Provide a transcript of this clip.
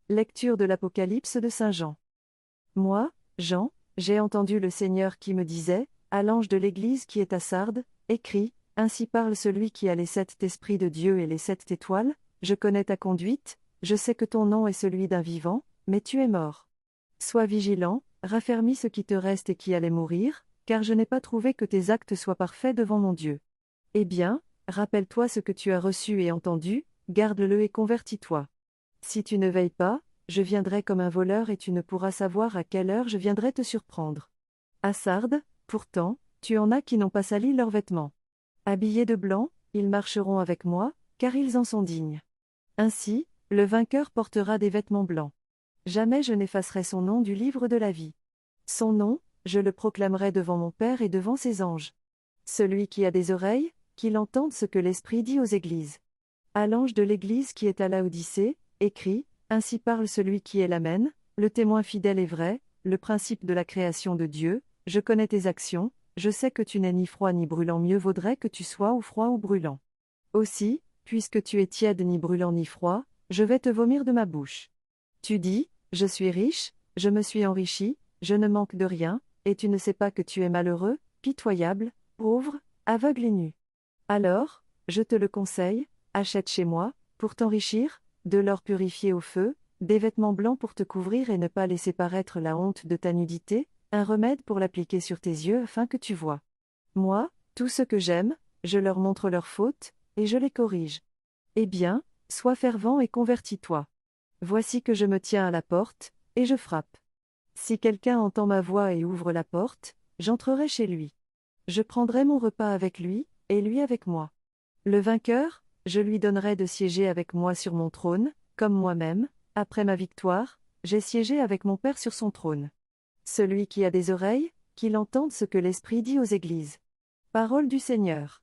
Lecture de l'Apocalypse de Saint Jean. Moi, Jean, j'ai entendu le Seigneur qui me disait, à l'ange de l'Église qui est à Sardes, écris, ainsi parle celui qui a les 7 esprits de Dieu et les 7 étoiles, je connais ta conduite, je sais que ton nom est celui d'un vivant, mais tu es mort. Sois vigilant, raffermis ce qui te reste et qui allait mourir, car je n'ai pas trouvé que tes actes soient parfaits devant mon Dieu. Eh bien, rappelle-toi ce que tu as reçu et entendu, garde-le et convertis-toi. Si tu ne veilles pas, je viendrai comme un voleur et tu ne pourras savoir à quelle heure je viendrai te surprendre. À Sardes, pourtant, tu en as qui n'ont pas sali leurs vêtements. Habillés de blanc, ils marcheront avec moi, car ils en sont dignes. Ainsi, le vainqueur portera des vêtements blancs. Jamais je n'effacerai son nom du livre de la vie. Son nom, je le proclamerai devant mon Père et devant ses anges. Celui qui a des oreilles, qu'il entende ce que l'Esprit dit aux églises. À l'ange de l'Église qui est à Laodicée, écrit, ainsi parle celui qui est l'Amen, le témoin fidèle et vrai, le principe de la création de Dieu, je connais tes actions, je sais que tu n'es ni froid ni brûlant, mieux vaudrait que tu sois ou froid ou brûlant. Aussi, puisque tu es tiède ni brûlant ni froid, je vais te vomir de ma bouche. Tu dis, je suis riche, je me suis enrichi, je ne manque de rien, et tu ne sais pas que tu es malheureux, pitoyable, pauvre, aveugle et nu. Alors, je te le conseille, achète chez moi, pour t'enrichir, de l'or purifié au feu, des vêtements blancs pour te couvrir et ne pas laisser paraître la honte de ta nudité, un remède pour l'appliquer sur tes yeux afin que tu vois. Moi, tous ceux que j'aime, je leur montre leurs fautes, et je les corrige. Eh bien, sois fervent et convertis-toi. Voici que je me tiens à la porte, et je frappe. Si quelqu'un entend ma voix et ouvre la porte, j'entrerai chez lui. Je prendrai mon repas avec lui, et lui avec moi. Le vainqueur, je lui donnerai de siéger avec moi sur mon trône, comme moi-même, après ma victoire, j'ai siégé avec mon Père sur son trône. Celui qui a des oreilles, qu'il entende ce que l'Esprit dit aux églises. Parole du Seigneur.